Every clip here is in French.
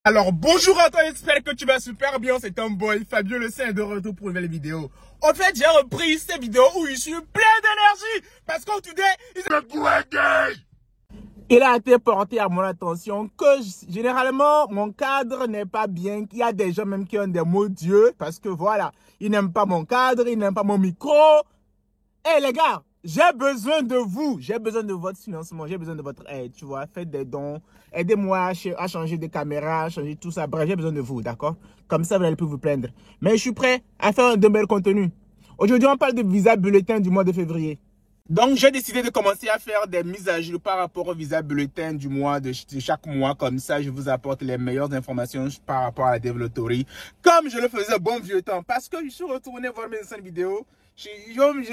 Alors bonjour à toi, j'espère que tu vas super bien, c'est ton boy Fabio le Saint de retour pour une nouvelle vidéo. En fait, j'ai repris cette vidéo où je suis plein d'énergie parce que today is a great day. Il a été porté à mon attention que généralement mon cadre n'est pas bien, qu'il y a des gens même qui ont des mots d'Dieu parce que voilà, ils n'aiment pas mon cadre, ils n'aiment pas mon micro. Eh les gars, j'ai besoin de vous, j'ai besoin de votre financement, j'ai besoin de votre aide, tu vois, faites des dons, aidez-moi à changer de caméra, à changer tout ça, bref, j'ai besoin de vous, d'accord? Comme ça, vous n'allez plus vous plaindre. Mais je suis prêt à faire de bel contenu. Aujourd'hui, on parle de visa bulletin du mois de février. Donc, j'ai décidé de commencer à faire des mises à jour par rapport au visa bulletin du mois de chaque mois. Comme ça, je vous apporte les meilleures informations par rapport à la développerie. Comme je le faisais au bon vieux temps. Parce que je suis retourné voir mes anciennes vidéos. Je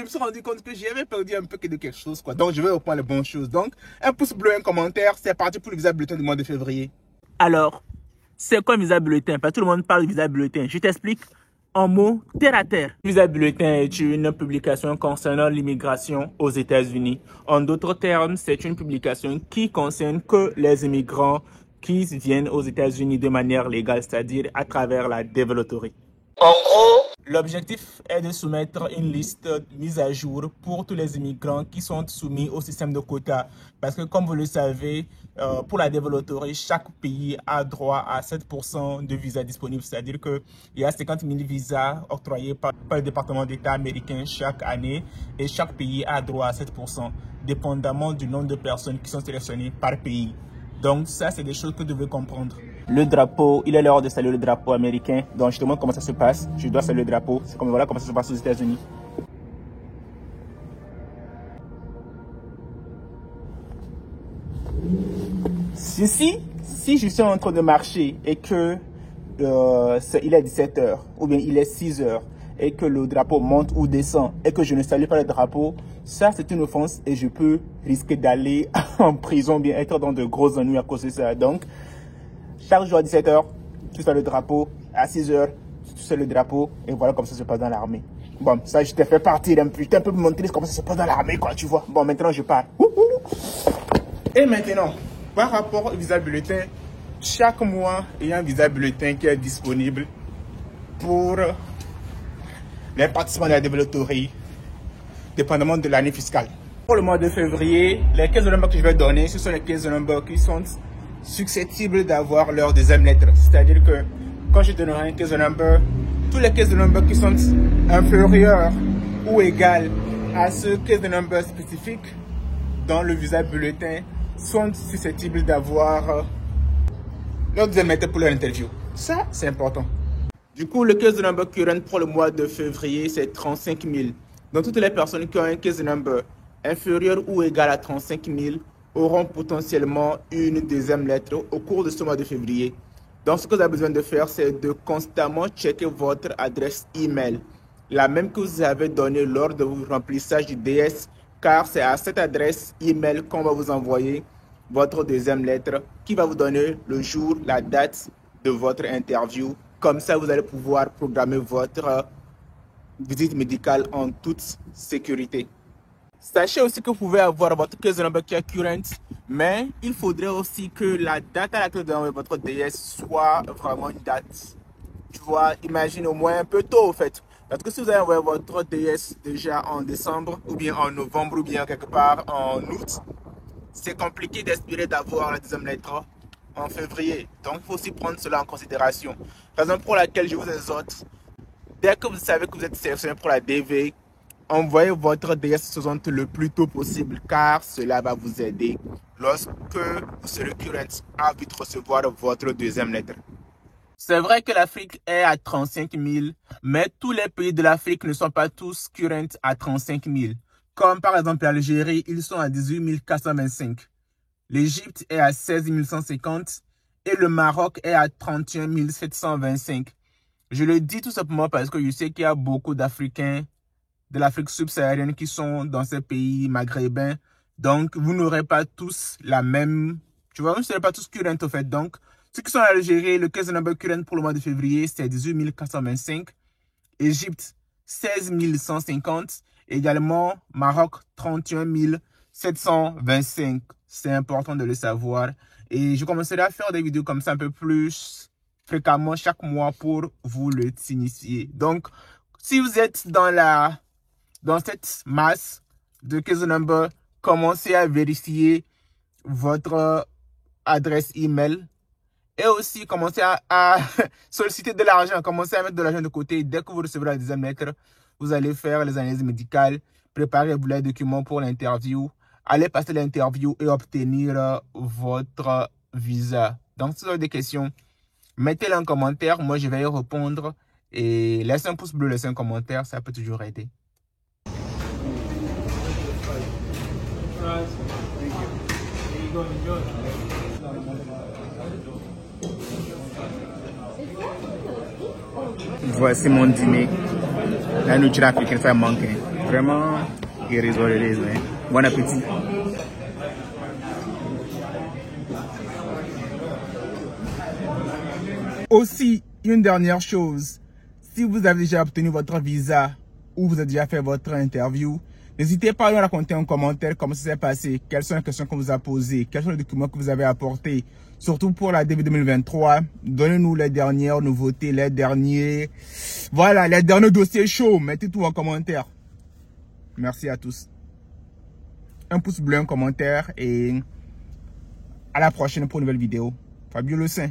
me suis rendu compte que j'avais perdu un peu de quelque chose, quoi. Donc, je vais reprendre les bonnes choses. Donc, un pouce bleu, un commentaire. C'est parti pour le visa bulletin du mois de février. Alors, c'est quoi un visa bulletin? Parce que tout le monde parle de visa bulletin. Je t'explique. En mots, terre à terre. Visa bulletin est une publication concernant l'immigration aux États-Unis. En d'autres termes, c'est une publication qui concerne que les immigrants qui viennent aux États-Unis de manière légale, c'est-à-dire à travers la développerie. En gros, l'objectif est de soumettre une liste mise à jour pour tous les immigrants qui sont soumis au système de quotas. Parce que comme vous le savez, pour la développerie, chaque pays a droit à 7% de visas disponibles. C'est-à-dire qu'il y a 50 000 visas octroyés par le département d'État américain chaque année. Et chaque pays a droit à 7%, dépendamment du nombre de personnes qui sont sélectionnées par pays. Donc ça, c'est des choses que vous devez comprendre. Le drapeau, il est l'heure de saluer le drapeau américain. Donc je te montre comment ça se passe. Je dois saluer le drapeau. C'est comme voilà comment ça se passe aux États-Unis. Si je suis en train de marcher et que il est 17 h ou bien il est 6 h et que le drapeau monte ou descend et que je ne salue pas le drapeau, ça c'est une offense et je peux risquer d'aller en prison, bien être dans de gros ennuis à cause de ça. Donc, chaque jour à 17 h, tu salues le drapeau, à 6 h, tu salues le drapeau et voilà comme ça se passe dans l'armée. Bon, ça je t'ai fait partir un peu, je t'ai un peu montré comment ça se passe dans l'armée, quoi, tu vois. Bon, maintenant je pars. Et maintenant, par rapport au visa bulletin, chaque mois, il y a un visa bulletin qui est disponible pour les participants de la développerie, dépendamment de l'année fiscale. Pour le mois de février, les caisses de numbers que je vais donner, ce sont les caisses de numbers qui sont susceptibles d'avoir leur deuxième lettre. C'est-à-dire que quand je donnerai une caisse de number, tous les caisses de numbers qui sont inférieures ou égales à ce caisse de number spécifique dans le visa bulletin sont susceptibles d'avoir leur deuxième lettre pour leur interview. Ça, c'est important. Du coup, le case de number current pour le mois de février, c'est 35 000. Donc, toutes les personnes qui ont un case de number inférieur ou égal à 35 000 auront potentiellement une deuxième lettre au cours de ce mois de février. Donc, ce que vous avez besoin de faire, c'est de constamment checker votre adresse email, la même que vous avez donnée lors de votre remplissage du DS, car c'est à cette adresse email qu'on va vous envoyer votre deuxième lettre qui va vous donner le jour, la date de votre interview. Comme ça, vous allez pouvoir programmer votre visite médicale en toute sécurité. Sachez aussi que vous pouvez avoir votre case number qui est current, mais il faudrait aussi que la date à laquelle vous envoyez votre DS soit vraiment une date. Tu vois, imagine au moins un peu tôt, en fait. Parce que si vous avez envoyé votre DS déjà en décembre, ou bien en novembre, ou bien quelque part en août, c'est compliqué d'espérer d'avoir la deuxième lettre en février. Donc, il faut aussi prendre cela en considération. Raison pour laquelle je vous exhorte, dès que vous savez que vous êtes sélectionné pour la DV, envoyez votre DS60 le plus tôt possible, car cela va vous aider lorsque vous serez current à vite recevoir votre deuxième lettre. C'est vrai que l'Afrique est à 35 000, mais tous les pays de l'Afrique ne sont pas tous current à 35 000. Comme par exemple l'Algérie, ils sont à 18 425. L'Égypte est à 16 150 et le Maroc est à 31 725. Je le dis tout simplement parce que je sais qu'il y a beaucoup d'Africains de l'Afrique subsaharienne qui sont dans ces pays maghrébins. Donc, vous n'aurez pas tous la même... Tu vois, vous ne serez pas tous current au fait. Donc, ceux qui sont en Algérie, le case number current pour le mois de février, c'est 18 425. Égypte, 16 150. Également, Maroc, 31 725. C'est important de le savoir. Et je commencerai à faire des vidéos comme ça un peu plus fréquemment chaque mois pour vous le signifier. Donc, si vous êtes dans cette masse de case number, commencez à vérifier votre adresse email et aussi commencez à solliciter de l'argent, commencez à mettre de l'argent de côté. Dès que vous recevrez la deuxième lettre, vous allez faire les analyses médicales, préparez-vous les documents pour l'interview, allez passer l'interview et obtenir votre visa. Donc, si vous avez des questions, mettez-les en commentaire. Moi, je vais y répondre. Et laissez un pouce bleu, laissez un commentaire. Ça peut toujours aider. Voici mon dîner. La nourriture africaine, ça manque. Vraiment, irrésolé. Bon appétit. Aussi, une dernière chose. Si vous avez déjà obtenu votre visa ou vous avez déjà fait votre interview, n'hésitez pas à nous raconter en commentaire comment ça s'est passé, quelles sont les questions qu'on vous a posées, quels sont les documents que vous avez apportés. Surtout pour la début 2023, donnez-nous les dernières nouveautés, les derniers dossiers chauds. Mettez tout en commentaire. Merci à tous. Un pouce bleu, un commentaire et à la prochaine pour une nouvelle vidéo. Fabio Le Saint.